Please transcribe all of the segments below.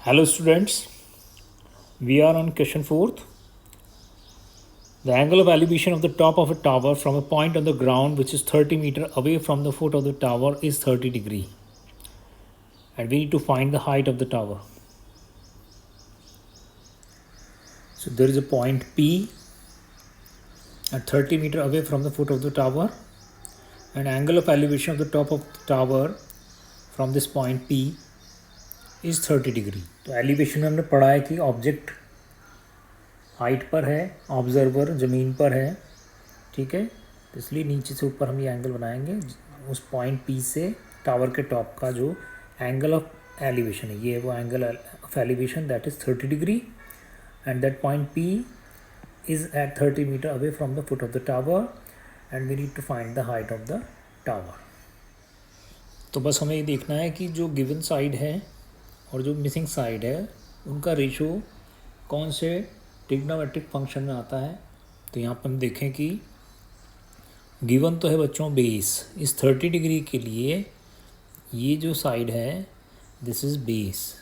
Hello students, we are on question 4th. The angle of elevation of the top of a tower from a point on the ground which is 30 meter away from the foot of the tower is 30 degree. And we need to find the height of the tower. So there is a point P at 30 meter away from the foot of the tower. And angle of elevation of the top of the tower from this point P is 30 degree. तो elevation में हमने पढ़ा है कि object height पर है, observer ज़मीन पर है, ठीक है। तो इसलिए नीचे से ऊपर हम ये एंगल बनाएंगे। उस पॉइंट पी से टावर के टॉप का जो एंगल ऑफ एलिवेशन है, ये वो angle of elevation that is 30 degree and that point P is at 30 metre away from the foot of the tower and we need to find the height of the tower. तो बस हमें ये देखना है कि जो गिवन साइड है और जो मिसिंग साइड है उनका रेशो कौन से ट्रिग्नोमेट्रिक फंक्शन में आता है। तो यहाँ पर हम देखें कि गिवन तो है बच्चों बेस। इस 30 डिग्री के लिए ये जो साइड है दिस इज़ बेस,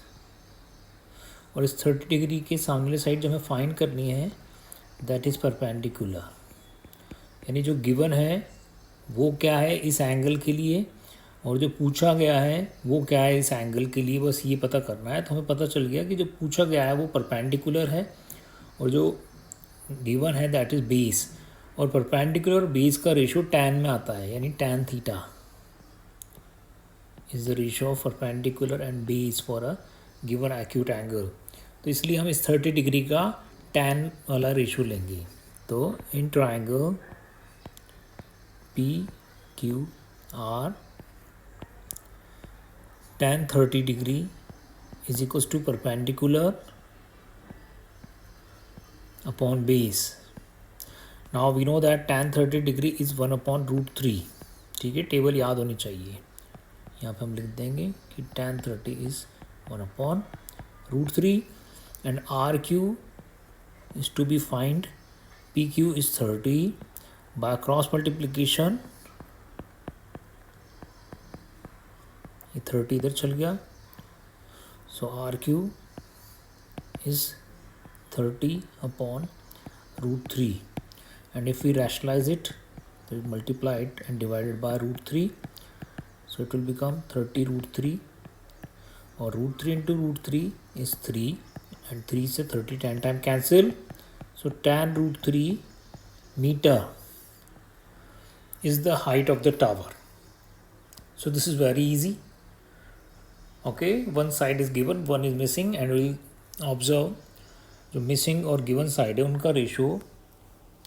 और इस 30 डिग्री के सामने वाली साइड जो हमें फाइंड करनी है दैट इज़ परपेंडिकुलर। यानी जो गिवन है वो क्या है इस एंगल के लिए, और जो पूछा गया है वो क्या है इस एंगल के लिए, बस ये पता करना है। तो हमें पता चल गया कि जो पूछा गया है वो परपेंडिकुलर है और जो गिवन है दैट इज़ बेस, और परपेंडिकुलर और बेस का रेशो टैन में आता है, यानी tan theta is the ratio of perpendicular and base for a given acute angle. तो इसलिए हम इस 30 डिग्री का टैन वाला रेशो लेंगे। तो in triangle P Q are tan 30 degree is equals to perpendicular upon base. Now we know that tan 30 degree is 1 upon root 3. ठीक है, टेबल याद होनी चाहिए। यहाँ पे हम लिख देंगे कि tan 30 is 1 upon root 3 and RQ is to be find PQ is 30 by cross multiplication। ये 30 इधर चल गया, so R Q is 30 upon root 3 and if we rationalise it तो multiply it and divided by root 3, so it will become 30 root 3, और root 3 into root 3 is 3 and 3 से 30 10 time cancel, so tan root 3 metre is the height of the tower. So this is very easy. Okay, one side is given, one is missing, and we'll observe जो missing और given side है उनका ratio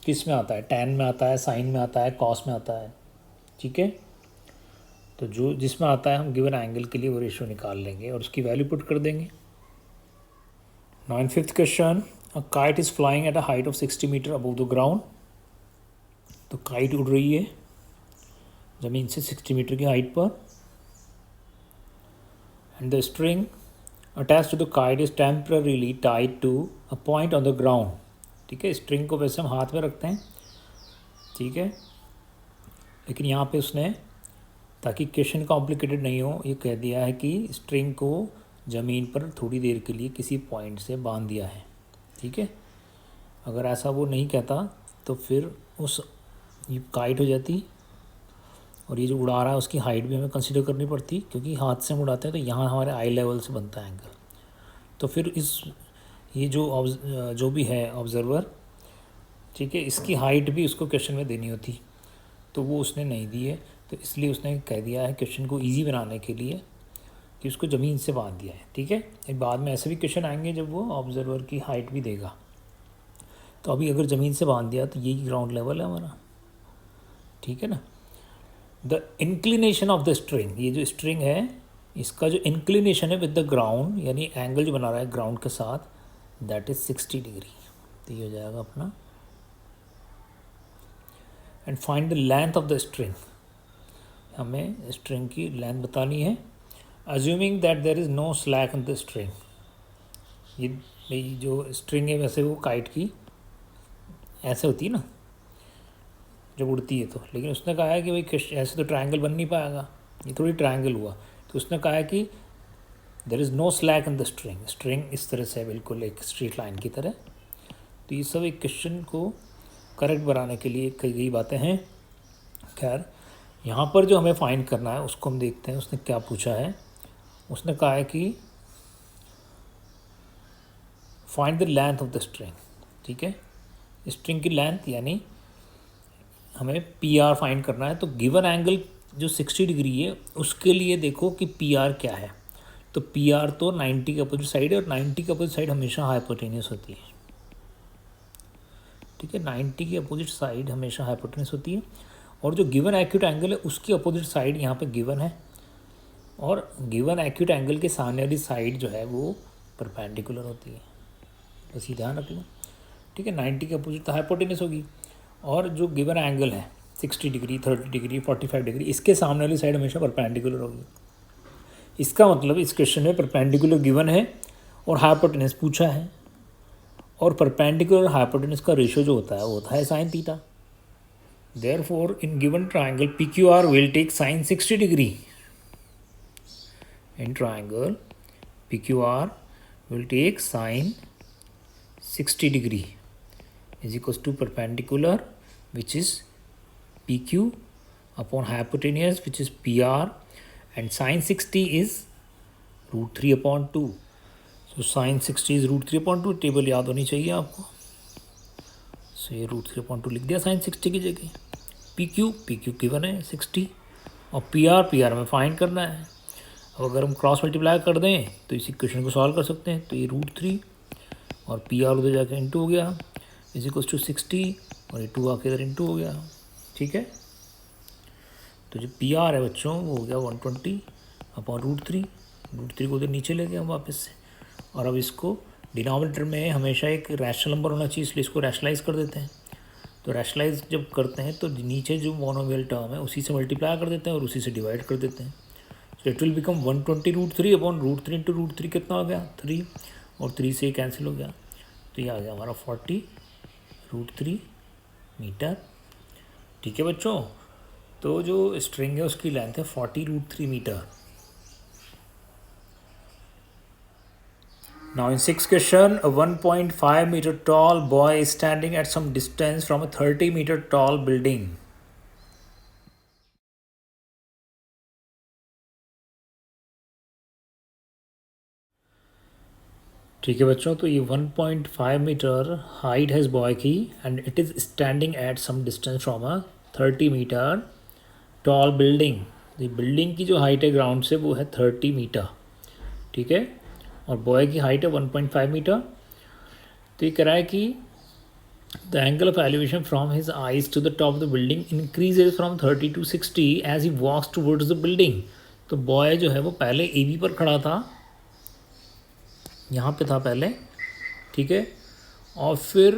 किस में आता है, tan में आता है, साइन में आता है, कॉस में आता है, ठीक है। तो जो जिसमें आता है हम गिवन एंगल के लिए वो रेशो निकाल लेंगे और उसकी वैल्यू पुट कर देंगे। Now in 5th question, a kite is flying at a height of 60 metre above the ground. तो काइट उड़ रही है ज़मीन से 60 मीटर की हाइट पर, and the string attached to the kite is temporarily tied to a point on the ground। ठीक है, स्ट्रिंग को वैसे हम हाथ में रखते हैं, ठीक है, लेकिन यहाँ पे उसने ताकि क्वेश्चन कॉम्प्लिकेटेड नहीं हो ये कह दिया है कि स्ट्रिंग को ज़मीन पर थोड़ी देर के लिए किसी पॉइंट से बांध दिया है, ठीक है। अगर ऐसा वो नहीं कहता तो फिर उस ये काइट हो जाती, और ये जो उड़ा रहा है उसकी हाइट भी हमें कंसीडर करनी पड़ती, क्योंकि हाथ से हम उड़ाते हैं तो यहाँ हमारे आई लेवल से बनता है एंगल। तो फिर इस ये जो भी है ऑब्जर्वर, ठीक है, इसकी हाइट भी उसको क्वेश्चन में देनी होती, तो वो उसने नहीं दी है। तो इसलिए उसने कह दिया है क्वेश्चन को ईजी बनाने के लिए कि उसको ज़मीन से बांध दिया है, ठीक है। एक बाद में ऐसे भी क्वेश्चन आएंगे जब वो ऑब्जर्वर की हाइट भी देगा। तो अभी अगर ज़मीन से बांध दिया तो यही ग्राउंड लेवल है हमारा, ठीक है ना। The inclination of the string, ये जो स्ट्रिंग है इसका जो इंक्लिनेशन है विद द ग्राउंड, यानी एंगल जो बना रहा है ग्राउंड के साथ, दैट इज़ 60 डिग्री। तो ये हो जाएगा अपना। And find the length of the string, हमें स्ट्रिंग की लेंथ बतानी है, assuming that there is no slack in the string. ये जो स्ट्रिंग है वैसे वो काइट की ऐसे होती है ना जब उड़ती है तो, लेकिन उसने कहा है कि भाई ऐसे तो ट्रायंगल बन नहीं पाएगा, ये थोड़ी ट्रायंगल हुआ। तो उसने कहा है कि there is no slack in the string, string इस तरह से बिल्कुल एक स्ट्रेट लाइन की तरह। तो ये सब एक क्वेश्चन को करेक्ट बनाने के लिए कई कई बातें हैं। खैर यहाँ पर जो हमें फाइंड करना है उसको हम देखते हैं उसने क्या पूछा है। उसने कहा है कि find the length of the string. ठीक है, स्ट्रिंग की लेंथ यानी हमें पी आर फाइंड करना है। तो गिवन एंगल जो 60 डिग्री है उसके लिए देखो कि पी आर क्या है। तो पी आर तो 90 के अपोजिट साइड है और 90 के अपोजिट साइड हमेशा हाइपोटेन्यूस होती है। ठीक है, 90 की अपोजिट साइड हमेशा हाइपोटेन्यूस होती है और जो गिवन एक्यूट एंगल है उसकी अपोजिट साइड यहाँ पे गिवन है और गिवन एक्यूट एंगल के सामने वाली साइड जो है वो परपेंडिकुलर होती है। बस ये ध्यान रख लो। ठीक है, 90 के अपोजिट तो हाइपोटेन्यूस होगी और जो गिवन एंगल है 60 डिग्री, 30 डिग्री, 45 डिग्री, इसके सामने वाली साइड हमेशा परपेंडिकुलर होगी। इसका मतलब इस क्वेश्चन में परपेंडिकुलर गिवन है और हाइपोटेन्यूस पूछा है और परपेंडिकुलर और हाइपोटेन्यूस का रेशियो जो होता है वो होता है sine theta. Therefore in given triangle P Q R will take sine 60 degree. In triangle P Q R will take sine 60 degree is equals to perpendicular which is PQ upon hypotenuse which is PR and sin 60 is root 3 upon 2. So sin 60 is root 3 upon 2, table याद होनी चाहिए आपको। सो ये root 3 upon 2 लिख दिया sin 60 की जगह। PQ given है 60 और PR हमें फाइंड करना है। अब अगर हम क्रॉस मल्टीप्लाई कर दें तो इस इक्वेशन को सॉल्व कर सकते हैं। तो ये √3 और पी आर उधर जाकर इंटू हो गया इज इक्वल्स टू 60 और ये 2 आके इधर इंटू हो गया। ठीक है, तो जो पी आर है बच्चों वो हो गया 120 अपॉन √3 को उधर नीचे ले गए हम वापस से। और अब इसको डिनोमिनेटर में हमेशा एक रैशनल नंबर होना चाहिए इसलिए इसको रैशनलाइज कर देते हैं। तो रैशनलाइज जब करते हैं तो नीचे जो मोनोमियल टर्म है उसी से मल्टीप्लाई कर देते हैं और उसी से डिवाइड कर देते हैं। सो it will become 120 √3 upon √3 into √3 कितना हो गया 3 और 3 से कैंसिल हो गया। तो ये आ गया हमारा 40 √3 मीटर। ठीक है बच्चों, तो जो स्ट्रिंग है उसकी लेंथ है 40 √3 metre. Now in 6th question, a 1.5 meter tall boy is standing at some distance from a 30 meter tall building. ठीक है बच्चों, तो ये 1.5 मीटर हाइट है इस बॉय की and it is standing at some distance from a 30 metre tall building. ये building की जो हाइट है ग्राउंड से वो है 30 मीटर। ठीक है, और बॉय की हाइट है 1.5 मीटर। तो ये कह रहा है कि the angle of elevation from his eyes to the top of the building increases from 30 to 60 as he walks towards the building. तो बॉय जो है वो पहले ए पर खड़ा था, यहाँ पे था पहले। ठीक है, और फिर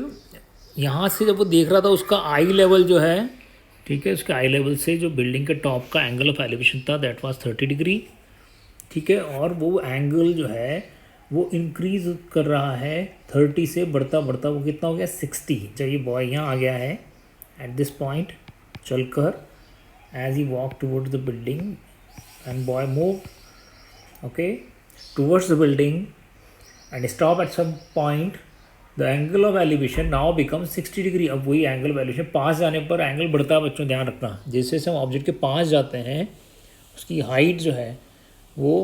यहाँ से जब वो देख रहा था उसका आई लेवल जो है, ठीक है, उसके आई लेवल से जो बिल्डिंग के टॉप का एंगल ऑफ एलिवेशन था दैट वाज 30 डिग्री। ठीक है, और वो एंगल जो है वो इंक्रीज कर रहा है 30 से बढ़ता बढ़ता वो कितना हो गया 60। जब ये बॉय यहाँ आ गया है एट दिस पॉइंट चलकर as he walk towards the building and boy move okay towards the building and stop at some point, the angle of elevation now becomes 60 degree. अब वही एंगल ऑफ एलिवेशन पास जाने पर angle बढ़ता है बच्चों, ध्यान रखना। जैसे जैसे हम ऑब्जेक्ट के पास जाते हैं उसकी हाइट जो है वो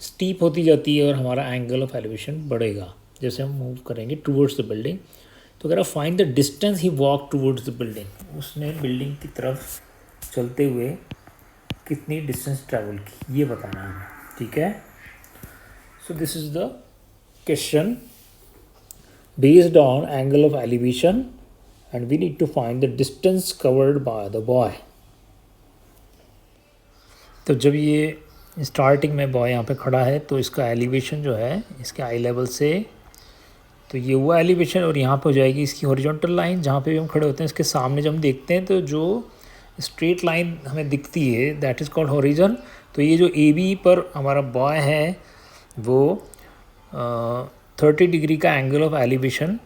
स्टीप होती जाती है और हमारा एंगल ऑफ एलिवेशन बढ़ेगा जैसे हम मूव करेंगे टूवर्ड्स द बिल्डिंग। तो कह रहा find the distance he walk towards the building. उसने बिल्डिंग की तरफ चलते हुए कितनी डिस्टेंस ट्रैवल की ये बताना है। ठीक है, so this is the question based on angle of elevation and we need to find the distance covered by the boy। तो जब ये स्टार्टिंग में बॉय यहाँ पे खड़ा है तो इसका एलिवेशन जो है इसके आई लेवल से, तो ये हुआ एलिवेशन और यहाँ पे हो जाएगी इसकी हॉरिजॉन्टल लाइन जहाँ पे भी हम खड़े होते हैं। इसके सामने जब हम देखते हैं तो जो स्ट्रेट लाइन हमें दिखती है दैट इज़ कॉल्ड हॉरिजन। तो ये जो ए बी पर हमारा बॉय है वो 30 डिग्री का एंगल ऑफ एलिवेशन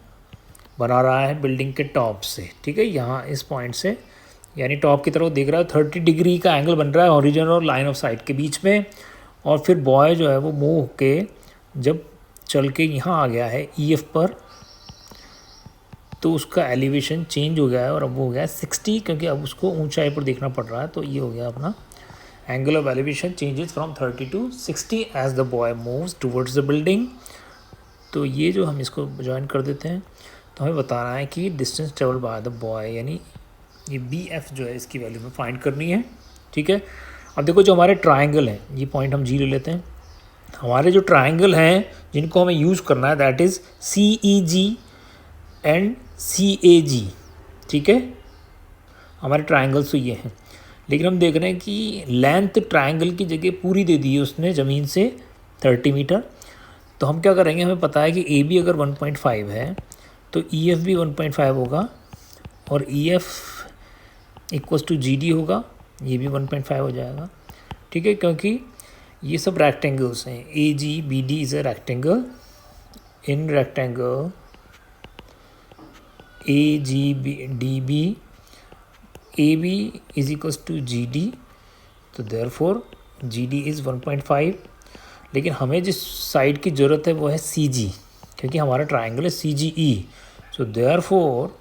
बना रहा है बिल्डिंग के टॉप से। ठीक है, यहाँ इस पॉइंट से यानी टॉप की तरफ देख रहा है 30 डिग्री का एंगल बन रहा है हॉरिजन और लाइन ऑफ साइट के बीच में। और फिर बॉय जो है वो मूव होके जब चल के यहाँ आ गया है EF पर, तो उसका एलिवेशन चेंज हो गया है और अब वो हो गया है 60, क्योंकि अब उसको ऊंचाई पर देखना पड़ रहा है। तो ये हो गया अपना angle of elevation changes from 30 to 60 as the boy moves towards the building. तो ये जो हम इसको ज्वाइन कर देते हैं, तो हमें बताना है कि distance travel by the boy, यानी ये BF जो है इसकी वैल्यू में फाइंड करनी है। ठीक है, अब देखो जो हमारे ट्राइंगल हैं, ये पॉइंट हम G ले लेते हैं। हमारे जो ट्राइंगल हैं जिनको हमें यूज़ करना है that is CEG and CAG। ठीक है, हमारे ट्राइंगल्स तो ये हैं, लेकिन हम देख रहे हैं कि लेंथ ट्राइंगल की जगह पूरी दे दी है उसने ज़मीन से 30 मीटर। तो हम क्या करेंगे, हमें पता है कि AB अगर 1.5 है तो EF भी 1.5 होगा और EF इक्वल्स टू GD होगा, ये भी 1.5 हो जाएगा। ठीक है, क्योंकि ये सब रेक्टेंगल्स हैं। AGBD is a rectangle, in rectangle AGDB AB is equals to GD, तो देयरफॉर GD इज़ 1.5। लेकिन हमें जिस साइड की ज़रूरत है वो है CG, क्योंकि हमारा ट्राइंगल है CGE। So therefore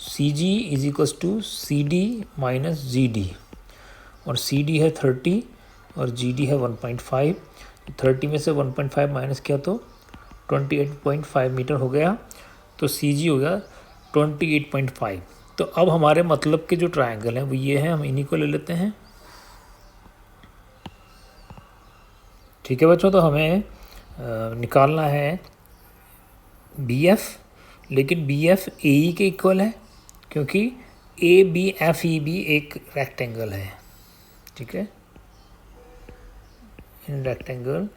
CG is equals to CD minus GD, और CD है 30 और GD है 1.5। 30 में से 1.5 माइनस किया तो 28.5 मीटर हो गया, तो CG हो गया 28.5। तो अब हमारे मतलब के जो ट्रायंगल हैं वो ये हैं, हम इन्हीं को ले लेते हैं। ठीक है बच्चों, तो हमें निकालना है BF, लेकिन BF AE के इक्वल है, क्योंकि ABFEB एक रेक्टेंगल है। ठीक है, in rectangle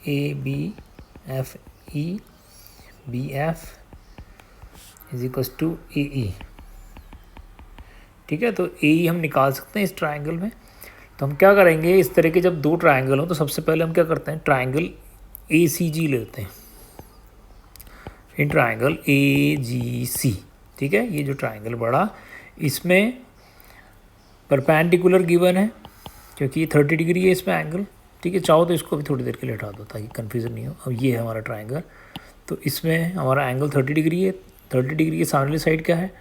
ABFE BF is equals to AE। ठीक है, तो AE हम निकाल सकते हैं इस ट्रायंगल में। तो हम क्या करेंगे, इस तरह के जब दो ट्रायंगल हो तो सबसे पहले हम क्या करते हैं, ट्रायंगल ACG लेते हैं, फिर ट्रायंगल AGC। ठीक है, ये जो ट्रायंगल बड़ा, इसमें परपेंडिकुलर गिवन है क्योंकि ये 30 डिग्री है इसमें एंगल। ठीक है, चाहो तो इसको भी थोड़ी देर के लिए हटा दो ताकि कन्फ्यूज़न नहीं हो। अब ये है हमारा ट्रायंगल, तो इसमें हमारा एंगल 30 डिग्री है। 30 डिग्री के सामने वाली साइड क्या है,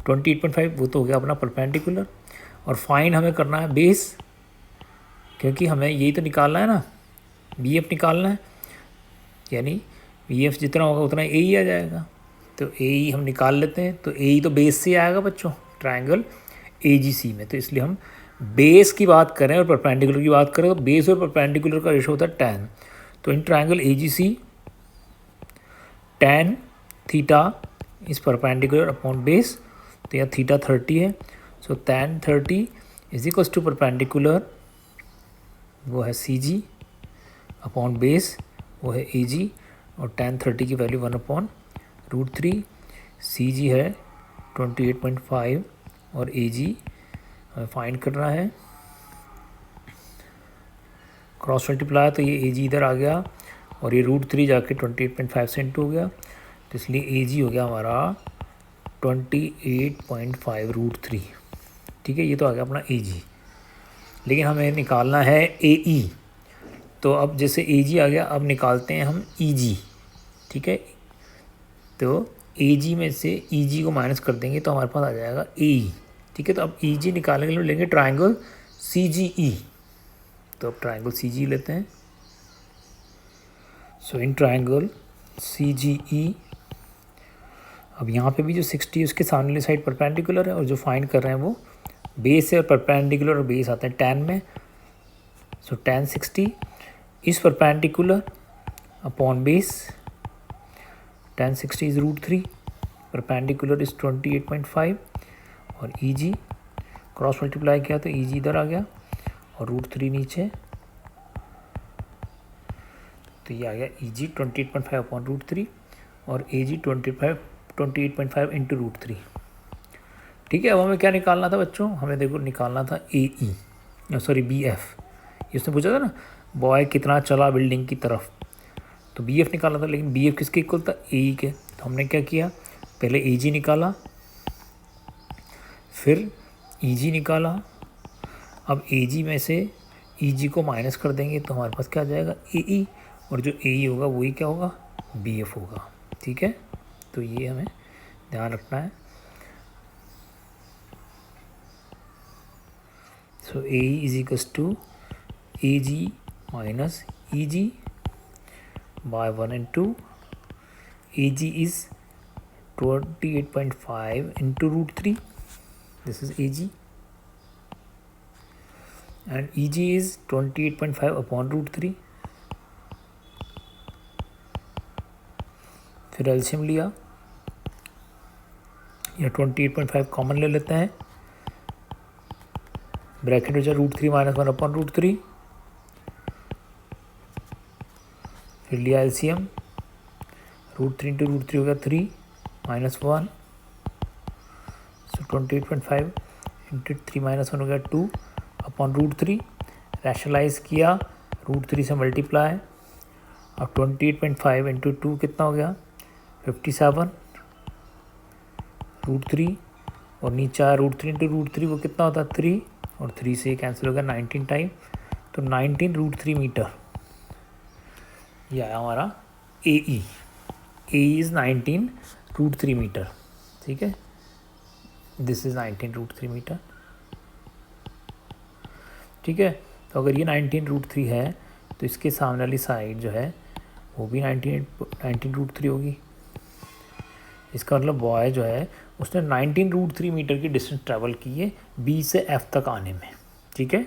28.5, वो तो हो गया अपना परपेंडिकुलर। और फाइन हमें करना है बेस, क्योंकि हमें यही तो निकालना है ना, BF निकालना है, यानी BF जितना होगा उतना AE आ जाएगा। तो AE हम निकाल लेते हैं, तो AE तो बेस से आएगा बच्चों ट्रायंगल AGC में। तो इसलिए हम बेस की बात करें और परपेंडिकुलर की बात करें तो बेस और परपेंडिकुलर का रेशो होता है tan। तो in triangle AGC tan theta is perpendicular upon base, तो यहाँ थीटा 30 है। So tan 30 is equals to perpendicular, वो है CG अपॉन बेस, वो है AG, और tan 30 की वैल्यू 1/√3। CG है 28.5 और AG हमें फाइंड करना है। क्रॉस मल्टीप्लाई, तो ये AG इधर आ गया और ये √3 जाके 28.5 से इंटू हो गया, तो इसलिए AG हो गया हमारा 28.5 √3। ठीक है, ये तो आ गया अपना AG। लेकिन हमें निकालना है AE, तो अब जैसे AG आ गया, अब निकालते हैं हम EG। ठीक है, तो AG में से EG को माइनस कर देंगे तो हमारे पास आ जाएगा AE। ठीक है, तो अब EG निकालने के लिए लेंगे ट्रायंगल CGE। तो अब ट्रायंगल CG लेते हैं। सो इन ट्रायंगल CGE, अब यहाँ पे भी जो 60 है उसके सामने वाली साइड परपेंडिकुलर है, और जो फाइंड कर रहे हैं वो बेस है, परपेंडिकुलर और बेस आते हैं tan में। सो tan 60 is perpendicular upon base, tan 60 is √3, perpendicular is 28.5, और EG क्रॉस मल्टीप्लाई किया तो EG इधर आ गया और √3 नीचे, तो ये आ गया EG 28.5 अपॉन √3 और AG 28.5 इंटू √3। ठीक है, अब हमें क्या निकालना था बच्चों, हमें देखो निकालना था AE, सॉरी BF। इसने पूछा था ना बॉय कितना चला बिल्डिंग की तरफ, तो BF निकालना था, लेकिन BF किसके इक्वल था, AE के। तो हमने क्या किया, पहले AG निकाला, फिर EG निकाला। अब AG में से ई जी को माइनस कर देंगे तो हमारे पास क्या आ जाएगा ए ई, और जो ए ई होगा वही क्या होगा बी एफ होगा। ठीक है, तो ये हमें ध्यान रखना है। So A E is equals to A G minus E G by 1 and 2. AG is 28.5 into root 3. This is AG. And EG is 28.5 upon root 3. फिर एल्शियम लिया, या 28.5 कॉमन ले लेते हैं, ब्रैकेट हो जाए रूट 3 माइनस 1 अपॉन रूट 3। फिर लिया एलसीएम, रूट 3 इंटू रूट 3 हो गया 3 माइनस 1, सो 28.5 इंटू 3 माइनस 1 हो गया 2 अपॉन रूट 3। रैशनलाइज किया, रूट 3 से मल्टीप्लाई, अब 28.5 इंटू 2 कितना हो गया 57 रूट 3, और नीचे आया रूट 3 इंटू रूट 3 वो कितना होता है 3, और 3 से कैंसिल हो गया 19 टाइम, तो 19 रूट 3 मीटर ये आया हमारा A E. A is 19 root 3 metre. ठीक है, दिस इज़ 19 रूट 3 मीटर। ठीक है, तो अगर ये 19 रूट 3 है तो इसके सामने वाली साइड जो है वो भी 19 रूट 3 होगी। इसका मतलब बॉय जो है उसने 19 रूट 3 मीटर की डिस्टेंस ट्रैवल की है बी से एफ तक आने में। ठीक है,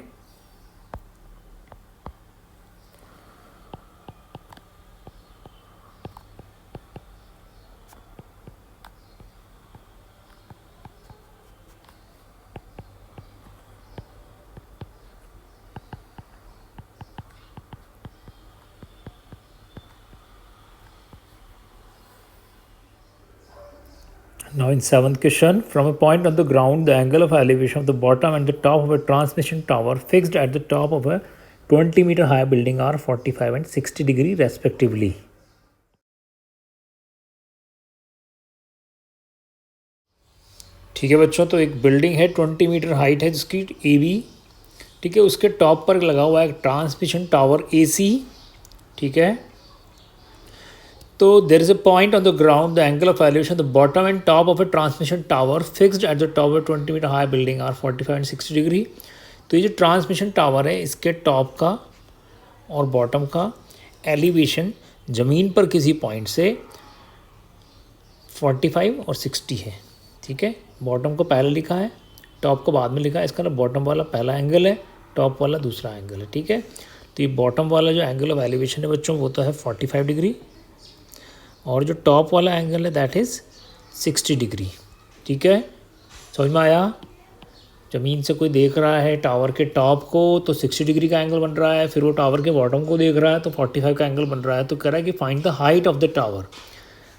now in seventh question, from a point on the ground, the angle of elevation of the bottom and the top of a transmission tower fixed at the top of a 20-meter high building are 45 and 60 degree respectively. ठीक है बच्चों, तो एक building है 20 metre height है जिसकी A B. ठीक है, उसके टॉप पर लगा हुआ है एक ट्रांसमिशन टावर ए सी। ठीक है, तो there is a point on the ground, the angle of elevation, the bottom and top of a transmission tower fixed at the top of a 20 meter high building are 45 and 60 degree. तो ये जो transmission tower है इसके top का और bottom का elevation ज़मीन पर किसी पॉइंट से 45 और 60 है। ठीक है, बॉटम को पहले लिखा है, टॉप को बाद में लिखा है। इसका मतलब बॉटम वाला पहला एंगल है, टॉप वाला दूसरा एंगल है। ठीक है, तो ये बॉटम वाला जो एंगल ऑफ एलिवेशन है बच्चों वो तो है 45 डिग्री, और जो टॉप वाला एंगल है दैट इज़ 60 डिग्री। ठीक है, समझ में आया? ज़मीन से कोई देख रहा है टावर के टॉप को तो 60 डिग्री का एंगल बन रहा है, फिर वो टावर के बॉटम को देख रहा है तो 45 का एंगल बन रहा है। तो कह रहा है कि find the height of the tower,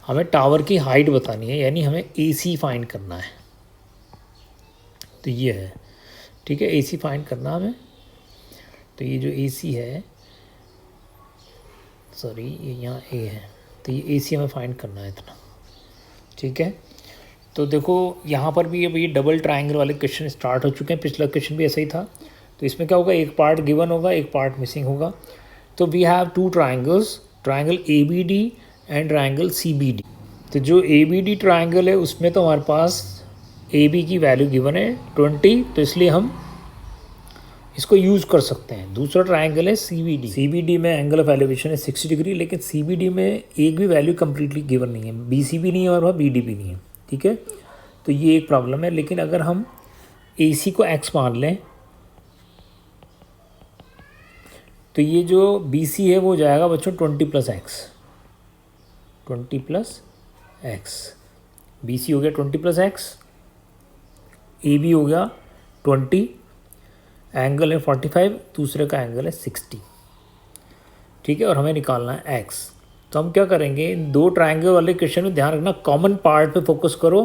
हमें टावर की हाइट बतानी है, यानी हमें ए सी फाइंड करना है। तो ये है, ठीक है, ए सी फाइंड करना हमें। तो ये जो ए सी है, सॉरी ये यहाँ ए है, तो ये ए सी हमें फाइंड करना है इतना। ठीक है, तो देखो यहाँ पर भी अब ये डबल ट्रायंगल वाले क्वेश्चन स्टार्ट हो चुके हैं, पिछला क्वेश्चन भी ऐसा ही था। तो इसमें क्या होगा, एक पार्ट गिवन होगा, एक पार्ट मिसिंग होगा। तो we have two triangles, triangle A B D and triangle C B D. तो जो ए बी डी ट्रायंगल है उसमें तो हमारे पास ए बी की वैल्यू गिवन है 20, तो इसलिए हम इसको यूज़ कर सकते हैं। दूसरा ट्रायंगल है सी बी डी में एंगल ऑफ एलिवेशन है 60 डिग्री, लेकिन सी बी डी में एक भी वैल्यू कम्प्लीटली गिवन नहीं है, बी सी भी नहीं है और वह बी डी भी नहीं है। ठीक है, तो ये एक प्रॉब्लम है। लेकिन अगर हम ए सी को एक्स मान लें तो ये जो बी सी है वो जाएगा बच्चों 20 + x, 20 + x। बी सी हो गया 20 + x, ए बी हो गया 20, एंगल है 45, दूसरे का एंगल है 60। ठीक है, और हमें निकालना है x। तो हम क्या करेंगे, इन दो ट्रायंगल वाले क्वेश्चन में ध्यान रखना, कॉमन पार्ट पे फोकस करो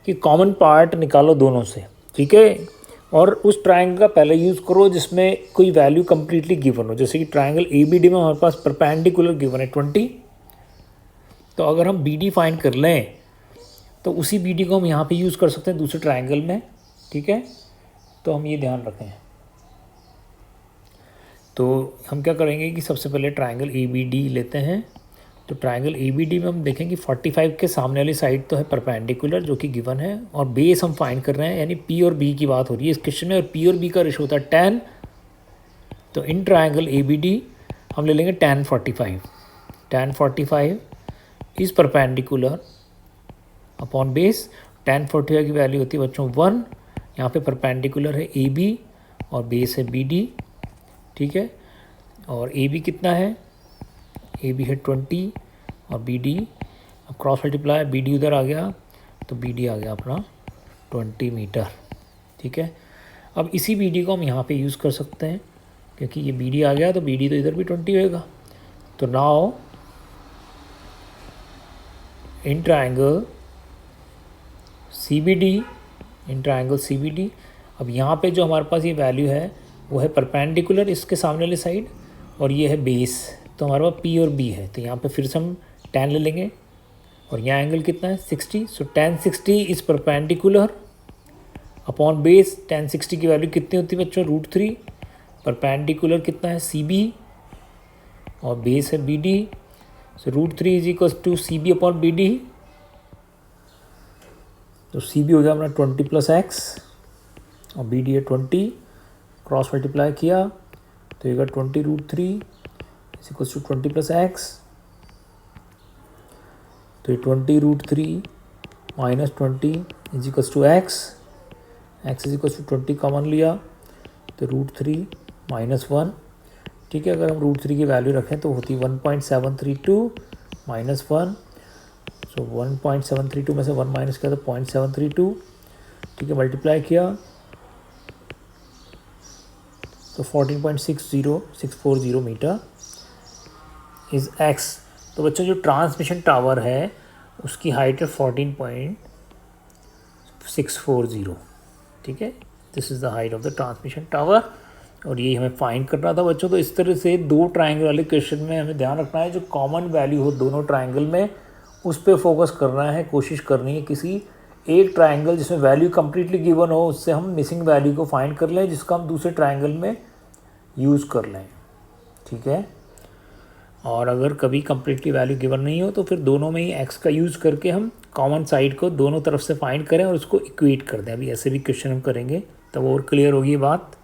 कि कॉमन पार्ट निकालो दोनों से। ठीक है, और उस ट्रायंगल का पहले यूज़ करो जिसमें कोई वैल्यू कंप्लीटली गिवन हो। जैसे कि ट्रायंगल ए बी डी में हमारे पास परपेंडिकुलर गिवन है 20, तो अगर हम बी डी फाइंड कर लें तो उसी बी डी को हम यहाँ पे यूज़ कर सकते हैं दूसरे ट्रायंगल में। ठीक है, तो हम ये ध्यान रखें। तो हम क्या करेंगे कि सबसे पहले ट्राइंगल ए बी डी लेते हैं। तो ट्राइंगल ए बी डी में हम देखेंगे 45 के सामने वाली साइड तो है परपेंडिकुलर जो कि गिवन है, और बेस हम फाइंड कर रहे हैं, यानी पी और बी की बात हो रही है इस क्वेश्चन में, और पी और बी का रेशो होता है 10। तो in triangle A B D हम ले लेंगे tan 45। tan 45 is perpendicular upon base. tan 45 की वैल्यू होती है बच्चों 1। यहाँ पे परपेंडिकुलर है ए बी और बेस है बी डी, ठीक है। और ए बी कितना है, ए बी है 20 और बी डी, अब क्रॉस मल्टीप्लाई, बी डी उधर आ गया तो बी डी आ गया अपना 20 मीटर, ठीक है। अब इसी बी डी को हम यहाँ पे यूज़ कर सकते हैं, क्योंकि ये बी डी आ गया तो बी डी तो इधर भी 20 होएगा। तो now in triangle C B D, in triangle C B D, अब यहाँ पे जो हमारे पास ये वैल्यू है वो है परपेंडिकुलर इसके सामने वाली साइड, और ये है बेस, तो हमारे पास पी और बी है। तो यहाँ पे फिर से हम tan ले लेंगे, और यहाँ एंगल कितना है 60। सो tan 60 is perpendicular upon base. tan 60 की वैल्यू कितनी होती है बच्चों, √3। परपेंडिकुलर कितना है सी बी और बेस है B D, so √3 is equal to C B upon B D. तो सी बी हो गया अपना 20 + x और बी डी है 20, क्रॉस मल्टीप्लाई किया तो ये 20 √3 इज इक्वल टू 20 + x। तो ये 20 √3 minus 20 is equal to x, x is equal to 20 common लिया तो √3 - 1, ठीक है। अगर हम √3 की वैल्यू रखें तो होती 1.732 - 1, सो 1.732 में से 1 माइनस किया तो 0.732, ठीक है। मल्टीप्लाई किया तो 14.60640 मीटर इज़ x। तो बच्चों जो ट्रांसमिशन टावर है उसकी हाइट है 14.640, ठीक है। This is the height of the transmission tower, और ये हमें फाइंड करना था बच्चों। तो इस तरह से दो ट्राइंगल वाले क्वेश्चन में हमें ध्यान रखना है, जो कॉमन वैल्यू हो दोनों ट्राइंगल में उस पर फोकस करना है, कोशिश करनी है किसी एक ट्राइंगल जिसमें वैल्यू कम्प्लीटली गिवन हो उससे हम मिसिंग वैल्यू को फाइंड कर लें, जिसका हम दूसरे ट्राइंगल में यूज़ कर लें, ठीक है। और अगर कभी कम्प्लीटली वैल्यू गिवन नहीं हो तो फिर दोनों में ही x का यूज़ करके हम कॉमन साइड को दोनों तरफ से फाइंड करें और उसको इक्वेट कर दें। अभी ऐसे भी क्वेश्चन हम करेंगे तब और क्लियर होगी बात।